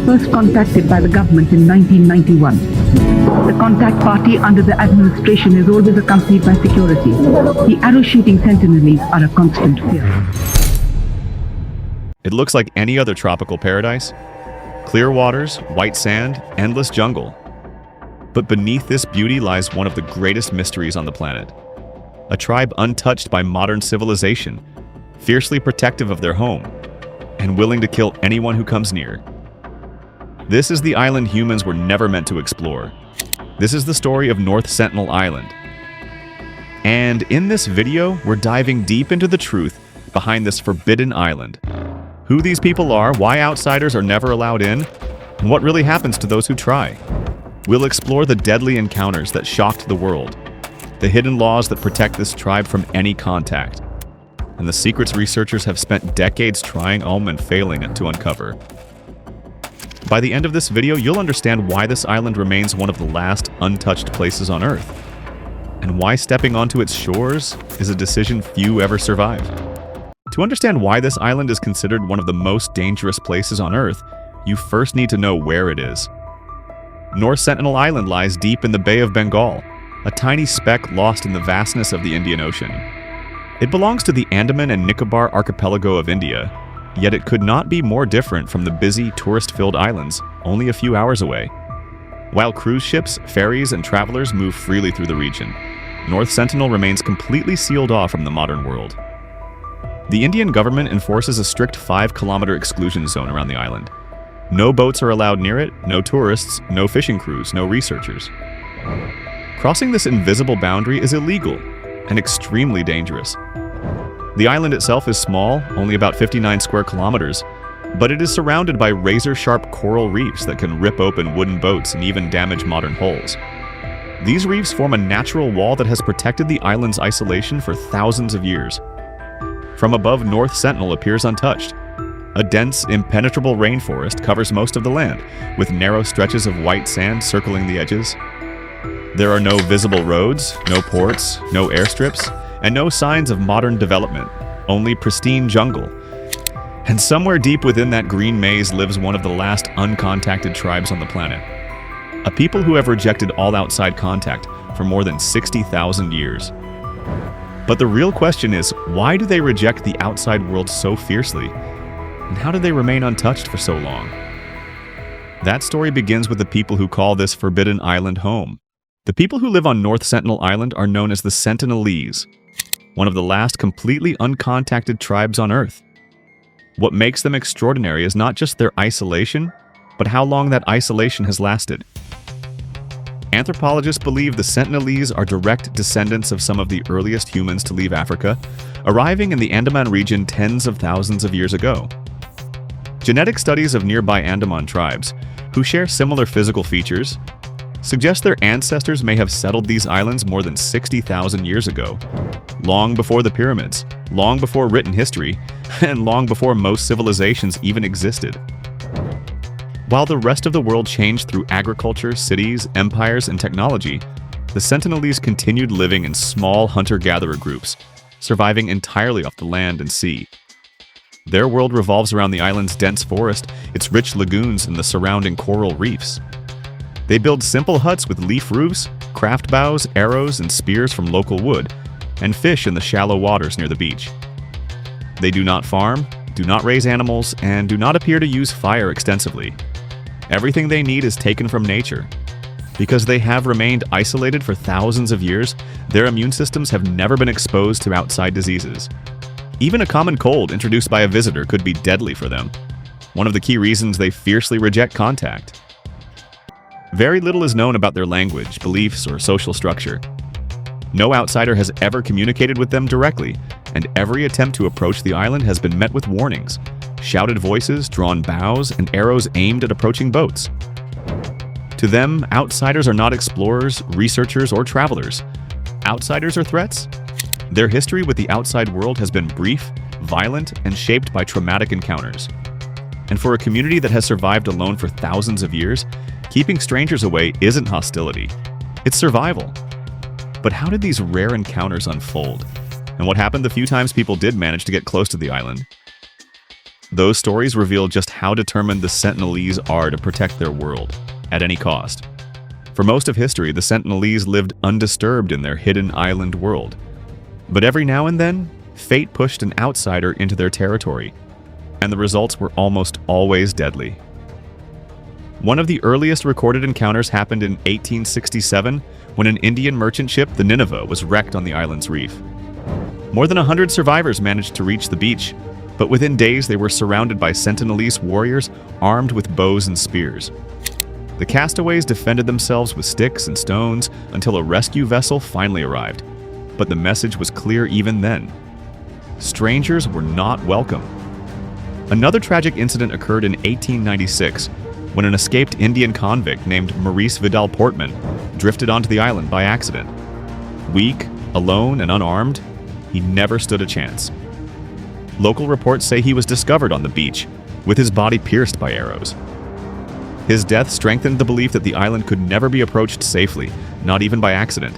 first contacted by the government in 1991. The contact party under the administration is always accompanied by security. The arrow-shooting Sentinelese are a constant fear. It looks like any other tropical paradise. Clear waters, white sand, endless jungle. But beneath this beauty lies one of the greatest mysteries on the planet. A tribe untouched by modern civilization, fiercely protective of their home, and willing to kill anyone who comes near. This is the island humans were never meant to explore. This is the story of North Sentinel Island. And in this video, we're diving deep into the truth behind this forbidden island. Who these people are, why outsiders are never allowed in, and what really happens to those who try. We'll explore the deadly encounters that shocked the world, the hidden laws that protect this tribe from any contact, and the secrets researchers have spent decades trying and failing to uncover. By the end of this video, you'll understand why this island remains one of the last untouched places on Earth, and why stepping onto its shores is a decision few ever survive. To understand why this island is considered one of the most dangerous places on Earth, you first need to know where it is. North Sentinel Island lies deep in the Bay of Bengal, a tiny speck lost in the vastness of the Indian Ocean. It belongs to the Andaman and Nicobar archipelago of India, yet it could not be more different from the busy, tourist-filled islands only a few hours away. While cruise ships, ferries, and travelers move freely through the region, North Sentinel remains completely sealed off from the modern world. The Indian government enforces a strict 5-kilometer exclusion zone around the island. No boats are allowed near it, no tourists, no fishing crews, no researchers. Crossing this invisible boundary is illegal and extremely dangerous. The island itself is small, only about 59 square kilometers, but it is surrounded by razor-sharp coral reefs that can rip open wooden boats and even damage modern hulls. These reefs form a natural wall that has protected the island's isolation for thousands of years. From above, North Sentinel appears untouched. A dense, impenetrable rainforest covers most of the land, with narrow stretches of white sand circling the edges. There are no visible roads, no ports, no airstrips, and no signs of modern development, only pristine jungle. And somewhere deep within that green maze lives one of the last uncontacted tribes on the planet. A people who have rejected all outside contact for more than 60,000 years. But the real question is, why do they reject the outside world so fiercely? And how do they remain untouched for so long? That story begins with the people who call this forbidden island home. The people who live on North Sentinel Island are known as the Sentinelese, one of the last completely uncontacted tribes on Earth. What makes them extraordinary is not just their isolation, but how long that isolation has lasted. Anthropologists believe the Sentinelese are direct descendants of some of the earliest humans to leave Africa, arriving in the Andaman region tens of thousands of years ago. Genetic studies of nearby Andaman tribes, who share similar physical features, suggest their ancestors may have settled these islands more than 60,000 years ago, long before the pyramids, long before written history, and long before most civilizations even existed. While the rest of the world changed through agriculture, cities, empires, and technology, the Sentinelese continued living in small hunter-gatherer groups, surviving entirely off the land and sea. Their world revolves around the island's dense forest, its rich lagoons, and the surrounding coral reefs. They build simple huts with leaf roofs, craft bows, arrows, and spears from local wood, and fish in the shallow waters near the beach. They do not farm, do not raise animals, and do not appear to use fire extensively. Everything they need is taken from nature. Because they have remained isolated for thousands of years, their immune systems have never been exposed to outside diseases. Even a common cold introduced by a visitor could be deadly for them, one of the key reasons they fiercely reject contact. Very little is known about their language, beliefs, or social structure. No outsider has ever communicated with them directly, and every attempt to approach the island has been met with warnings, shouted voices, drawn bows, and arrows aimed at approaching boats. To them, outsiders are not explorers, researchers, or travelers. Outsiders are threats. Their history with the outside world has been brief, violent, and shaped by traumatic encounters. And for a community that has survived alone for thousands of years, keeping strangers away isn't hostility, it's survival. But how did these rare encounters unfold? And what happened the few times people did manage to get close to the island? those stories reveal just how determined the Sentinelese are to protect their world, at any cost. For most of history, the Sentinelese lived undisturbed in their hidden island world. But every now and then, fate pushed an outsider into their territory, and the results were almost always deadly. One of the earliest recorded encounters happened in 1867 when an Indian merchant ship, the Nineveh, was wrecked on the island's reef. More than 100 survivors managed to reach the beach, but within days they were surrounded by Sentinelese warriors armed with bows and spears. The castaways defended themselves with sticks and stones until a rescue vessel finally arrived. But the message was clear even then. Strangers were not welcome. Another tragic incident occurred in 1896 when an escaped Indian convict named Maurice Vidal Portman drifted onto the island by accident. Weak, alone, and unarmed, he never stood a chance. Local reports say he was discovered on the beach, with his body pierced by arrows. His death strengthened the belief that the island could never be approached safely, not even by accident.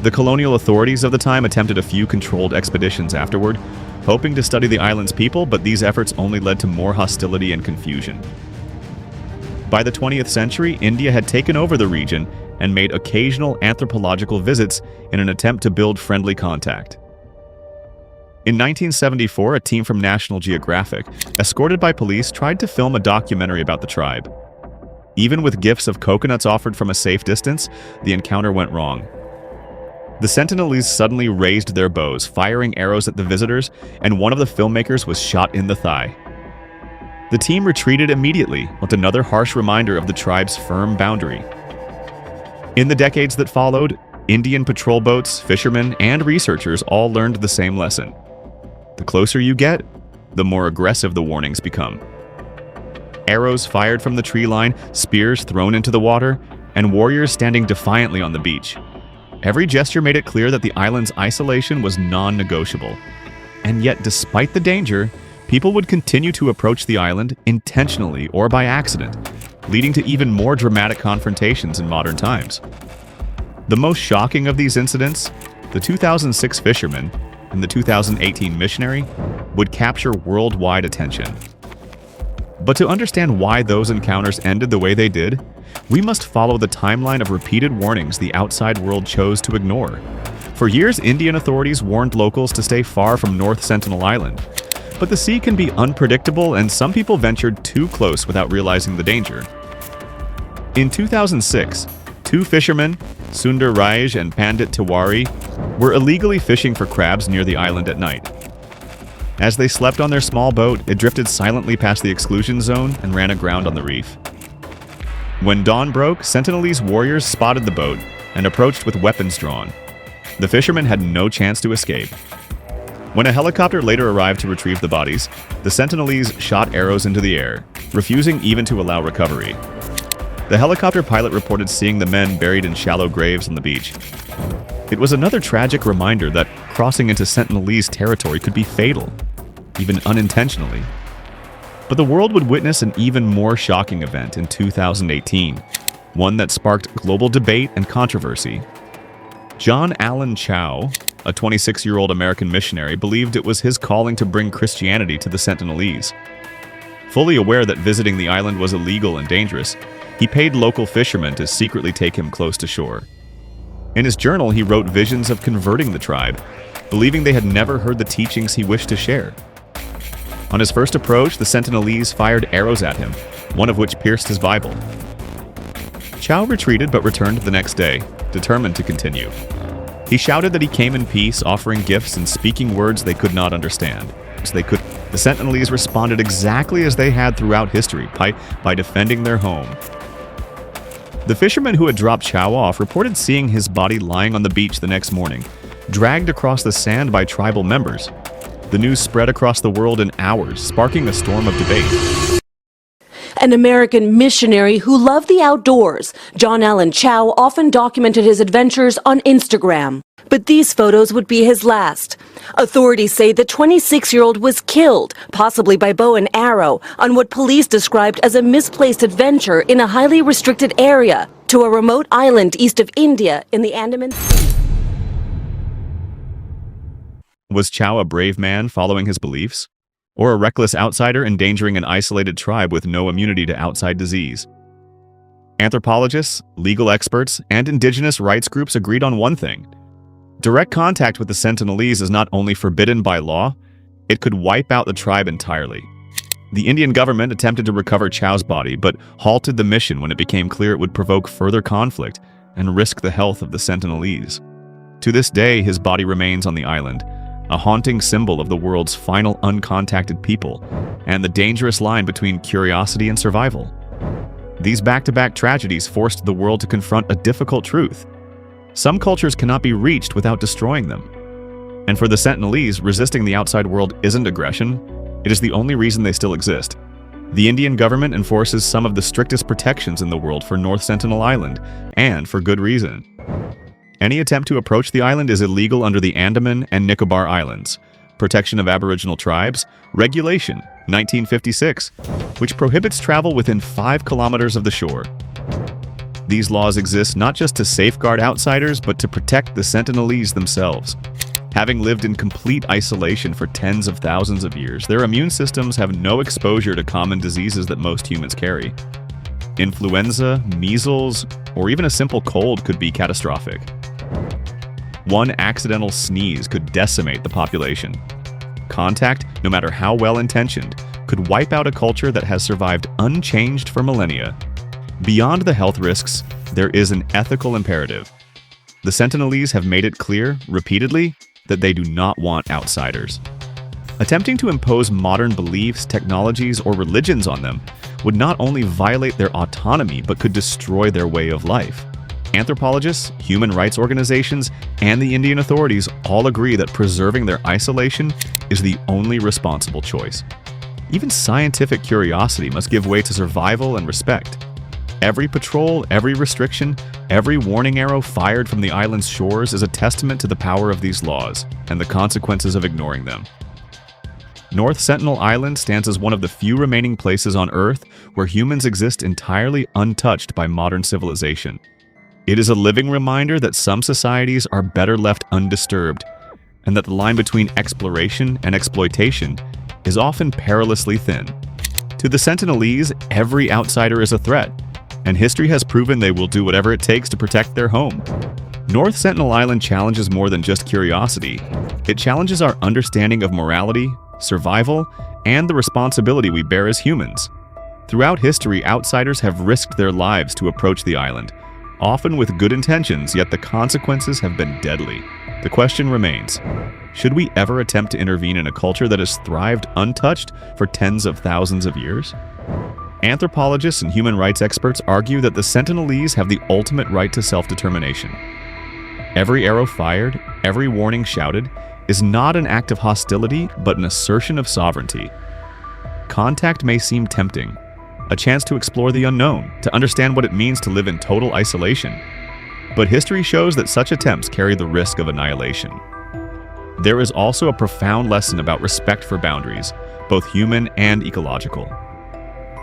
The colonial authorities of the time attempted a few controlled expeditions afterward, hoping to study the island's people, but these efforts only led to more hostility and confusion. By the 20th century, India had taken over the region and made occasional anthropological visits in an attempt to build friendly contact. In 1974, a team from National Geographic, escorted by police, tried to film a documentary about the tribe. Even with gifts of coconuts offered from a safe distance, the encounter went wrong. The Sentinelese suddenly raised their bows, firing arrows at the visitors, and one of the filmmakers was shot in the thigh. The team retreated immediately, with another harsh reminder of the tribe's firm boundary. In the decades that followed, Indian patrol boats, fishermen, and researchers all learned the same lesson. The closer you get, the more aggressive the warnings become. Arrows fired from the tree line, spears thrown into the water, and warriors standing defiantly on the beach. Every gesture made it clear that the island's isolation was non-negotiable. And yet, despite the danger, people would continue to approach the island intentionally or by accident, leading to even more dramatic confrontations in modern times. The most shocking of these incidents, the 2006 fisherman and the 2018 missionary, would capture worldwide attention. But to understand why those encounters ended the way they did, we must follow the timeline of repeated warnings the outside world chose to ignore. For years, Indian authorities warned locals to stay far from North Sentinel Island. But the sea can be unpredictable, and some people ventured too close without realizing the danger. In 2006, two fishermen, Sundar Raj and Pandit Tiwari, were illegally fishing for crabs near the island at night. As they slept on their small boat, it drifted silently past the exclusion zone and ran aground on the reef. When dawn broke, Sentinelese warriors spotted the boat and approached with weapons drawn. The fishermen had no chance to escape. When a helicopter later arrived to retrieve the bodies, the Sentinelese shot arrows into the air, refusing even to allow recovery. The helicopter pilot reported seeing the men buried in shallow graves on the beach. It was another tragic reminder that crossing into Sentinelese territory could be fatal, even unintentionally. But the world would witness an even more shocking event in 2018, one that sparked global debate and controversy. John Allen Chow, a 26-year-old American missionary, believed it was his calling to bring Christianity to the Sentinelese. Fully aware that visiting the island was illegal and dangerous, he paid local fishermen to secretly take him close to shore. In his journal, he wrote visions of converting the tribe, believing they had never heard the teachings he wished to share. On his first approach, the Sentinelese fired arrows at him, one of which pierced his Bible. Chow retreated but returned the next day, determined to continue. He shouted that he came in peace, offering gifts and speaking words they could not understand. The Sentinelese responded exactly as they had throughout history, by defending their home. The fisherman who had dropped Chow off reported seeing his body lying on the beach the next morning, dragged across the sand by tribal members. The news spread across the world in hours, sparking a storm of debate. An American missionary who loved the outdoors, John Allen Chow often documented his adventures on Instagram. But these photos would be his last. Authorities say the 26-year-old was killed, possibly by bow and arrow, on what police described as a misplaced adventure in a highly restricted area to a remote island east of India in the Andaman Sea. Was Chow a brave man following his beliefs? or a reckless outsider endangering an isolated tribe with no immunity to outside disease. Anthropologists, legal experts, and indigenous rights groups agreed on one thing. Direct contact with the Sentinelese is not only forbidden by law, it could wipe out the tribe entirely. The Indian government attempted to recover Chow's body, but halted the mission when it became clear it would provoke further conflict and risk the health of the Sentinelese. To this day, his body remains on the island, a haunting symbol of the world's final uncontacted people and the dangerous line between curiosity and survival. These back-to-back tragedies forced the world to confront a difficult truth. Some cultures cannot be reached without destroying them. And for the Sentinelese, resisting the outside world isn't aggression, it is the only reason they still exist. The Indian government enforces some of the strictest protections in the world for North Sentinel Island, and for good reason. Any attempt to approach the island is illegal under the Andaman and Nicobar Islands, Protection of Aboriginal Tribes, Regulation 1956, which prohibits travel within 5 kilometers of the shore. These laws exist not just to safeguard outsiders, but to protect the Sentinelese themselves. Having lived in complete isolation for tens of thousands of years, their immune systems have no exposure to common diseases that most humans carry. Influenza, measles, or even a simple cold could be catastrophic. One accidental sneeze could decimate the population. Contact, no matter how well-intentioned, could wipe out a culture that has survived unchanged for millennia. Beyond the health risks, there is an ethical imperative. The Sentinelese have made it clear, repeatedly, that they do not want outsiders. Attempting to impose modern beliefs, technologies, or religions on them would not only violate their autonomy, but could destroy their way of life. Anthropologists, human rights organizations, and the Indian authorities all agree that preserving their isolation is the only responsible choice. Even scientific curiosity must give way to survival and respect. Every patrol, every restriction, every warning arrow fired from the island's shores is a testament to the power of these laws and the consequences of ignoring them. North Sentinel Island stands as one of the few remaining places on Earth where humans exist entirely untouched by modern civilization. It is a living reminder that some societies are better left undisturbed, and that the line between exploration and exploitation is often perilously thin. To the Sentinelese, every outsider is a threat, and history has proven they will do whatever it takes to protect their home. North Sentinel Island challenges more than just curiosity. It challenges our understanding of morality, survival, and the responsibility we bear as humans. Throughout history, outsiders have risked their lives to approach the island, often with good intentions, yet the consequences have been deadly. The question remains, should we ever attempt to intervene in a culture that has thrived untouched for tens of thousands of years? Anthropologists and human rights experts argue that the Sentinelese have the ultimate right to self-determination. Every arrow fired, every warning shouted, is not an act of hostility, but an assertion of sovereignty. Contact may seem tempting, a chance to explore the unknown, to understand what it means to live in total isolation. But history shows that such attempts carry the risk of annihilation. There is also a profound lesson about respect for boundaries, both human and ecological.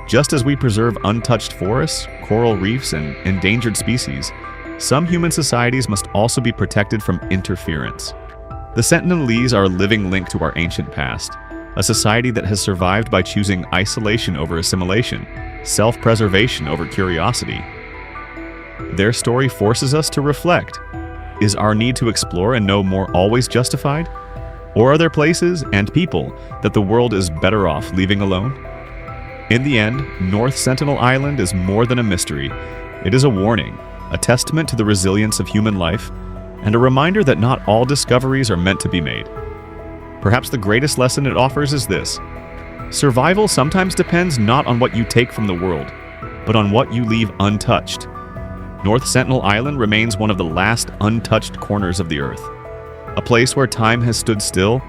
Just as we preserve untouched forests, coral reefs, and endangered species, some human societies must also be protected from interference. The Sentinelese are a living link to our ancient past, a society that has survived by choosing isolation over assimilation, self-preservation over curiosity. Their story forces us to reflect. Is our need to explore and know more always justified? Or are there places and people that the world is better off leaving alone? In the end, North Sentinel Island is more than a mystery. It is a warning, a testament to the resilience of human life, and a reminder that not all discoveries are meant to be made. Perhaps the greatest lesson it offers is this: survival sometimes depends not on what you take from the world, but on what you leave untouched. North Sentinel Island remains one of the last untouched corners of the Earth, a place where time has stood still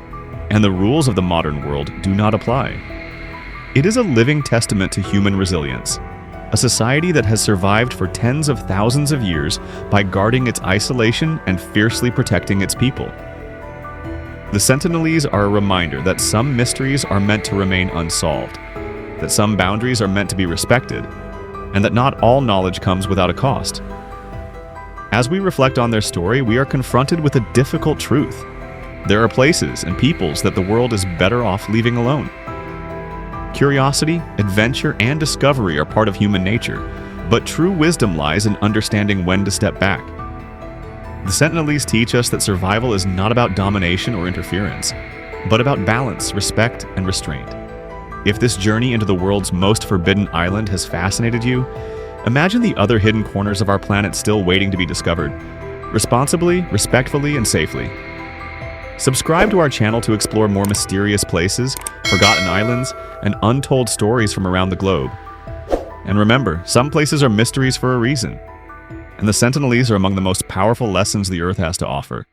and the rules of the modern world do not apply. It is a living testament to human resilience, a society that has survived for tens of thousands of years by guarding its isolation and fiercely protecting its people. The Sentinelese are a reminder that some mysteries are meant to remain unsolved, that some boundaries are meant to be respected, and that not all knowledge comes without a cost. As we reflect on their story, we are confronted with a difficult truth. There are places and peoples that the world is better off leaving alone. Curiosity, adventure, and discovery are part of human nature, but true wisdom lies in understanding when to step back. The Sentinelese teach us that survival is not about domination or interference, but about balance, respect, and restraint. If this journey into the world's most forbidden island has fascinated you, imagine the other hidden corners of our planet still waiting to be discovered, responsibly, respectfully, and safely. Subscribe to our channel to explore more mysterious places, forgotten islands, and untold stories from around the globe. And remember, some places are mysteries for a reason, and the Sentinelese are among the most powerful lessons the Earth has to offer.